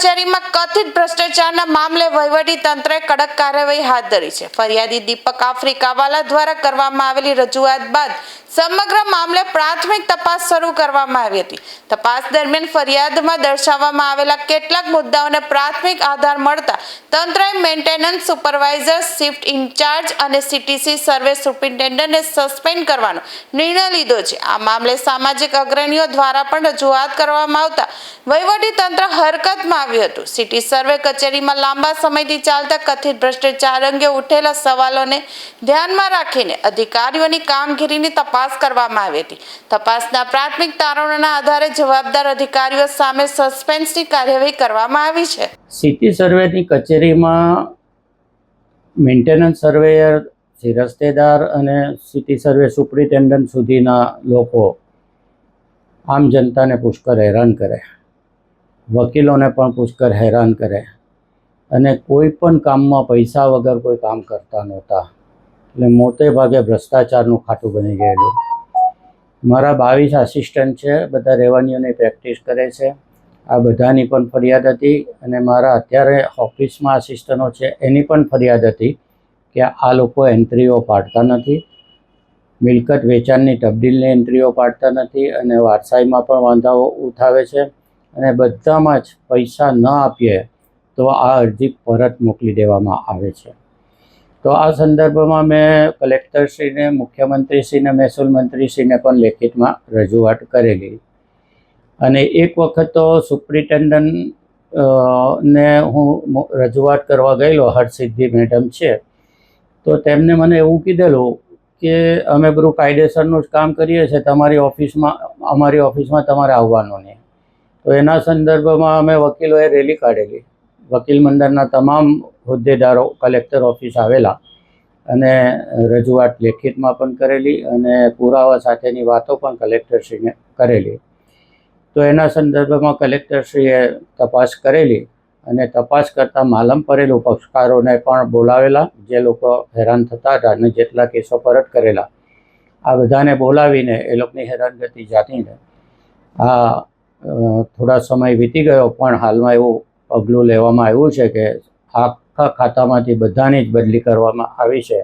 કચેરીમાં કથિત ભ્રષ્ટાચારના મામલે વહીવટી તંત્રે કડક કાર્યવાહી હાથ ધરી છે। ફરિયાદી દીપક આફ્રિકાવાલા દ્વારા કરવામાં આવેલી રજૂઆત બાદ સમગ્ર મામલે પ્રાથમિક તપાસ શરૂ કરવામાં આવી હતી। તપાસ દરમિયાન ફરિયાદમાં દર્શાવવામાં આવેલા કેટલાક મુદ્દાઓને પ્રાથમિક આધાર મળતા તંત્રએ મેન્ટેનન્સ સુપરવાઇઝર, શિફ્ટ ઇન્ચાર્જ અને સીટીસી સર્વે સુપરિન્ટેન્ડન્ટને સસ્પેન્ડ કરવાનો નિર્ણય લીધો છે। આ મામલે સામાજિક અગ્રણીઓ દ્વારા પણ રજૂઆત કરવામાં આવતા વહીવટી તંત્ર હરકતમાં આવ્યું હતું। સિટી સર્વે કચેરીમાં લાંબા સમયથી ચાલતા કથિત ભ્રષ્ટાચાર અંગે ઉઠેલા સવાલોને ધ્યાનમાં રાખીને અધિકારીઓની કામગીરીની તપાસ કરવામાં આવી હતી। તપાસના પ્રાથમિક તારણોના આધારે જવાબદાર અધિકારીઓ સામે સસ્પેન્સની કાર્યવાહી કરવામાં આવી છે। સિટી સર્વેની કચેરીમાં મેન્ટેનન્સ સર્વેયર, રસ્તેદાર અને સિટી સર્વે સુપરિન્ટેન્ડન્ટ સુધીના લોકો આમ જનતાને પુષ્કળ હેરાન કરે, વકીલોને પણ પુષ્કળ હેરાન કરે અને કોઈ પણ કામમાં પૈસા વગર કોઈ કામ કરતા નહોતા। એટલે મોટે ભાગે ભ્રષ્ટાચારનું ખાતું બની ગયેલું। મારા 22 આસિસ્ટન્ટ છે, બધા રેવન્યુની પ્રેક્ટિસ કરે છે। આ બધાની પણ ફરિયાદ હતી અને મારા અત્યારે ઓફિસમાં આસિસ્ટન્ટો છે એની પણ ફરિયાદ હતી કે આ લોકો એન્ટ્રીઓ પાડતા નથી, મિલકત વેચાણની તબદીલની એન્ટ્રીઓ પાડતા નથી અને વારસાઈમાં પણ વાંધાઓ ઉઠાવે છે અને બધામાં જ પૈસા ન આપીએ તો આ અરજી પરત મોકલી દેવામાં આવે છે। તો આ સંદર્ભમાં મેં કલેક્ટરશ્રીને, મુખ્યમંત્રીશ્રીને, મહેસૂલ મંત્રીશ્રીને પણ લેખિતમાં રજૂઆત કરેલી અને એક વખત તો સુપરિન્ટેન્ડન્ટ ને હું રજૂઆત કરવા ગયેલો, હર્ષસિદ્ધિ મેડમ છે, તો તેમને મને એવું કીધેલું કે અમે બધું કાયદેસરનું જ કામ કરીએ છીએ, અમારી ઓફિસમાં તમારે આવવાનું નહીં। તો એના સંદર્ભમાં અમે વકીલોએ રેલી કાઢેલી, વકીલ મંડળના તમામ હોદ્દેદારો કલેક્ટર ઓફિસ આવેલા અને રજૂઆત લેખિતમાં પણ કરેલી અને પુરાવા સાથેની વાતો પણ કલેક્ટરશ્રીને કરેલી। તો એના સંદર્ભમાં કલેક્ટરશ્રીએ તપાસ કરેલી અને તપાસ કરતાં માલમ પડેલું પક્ષકારોને પણ બોલાવેલા, જે લોકો હેરાન થતા હતા અને જેટલા કેસો પરત કરેલા આ બધાને બોલાવીને એ લોકોની હેરાનગતિ જાણીને આ થોડા સમય વીતી ગયો પણ હાલમાં એવું પગલું લેવામાં આવ્યું છે કે આખા ખાતામાંથી બધાની જ બદલી કરવામાં આવી છે।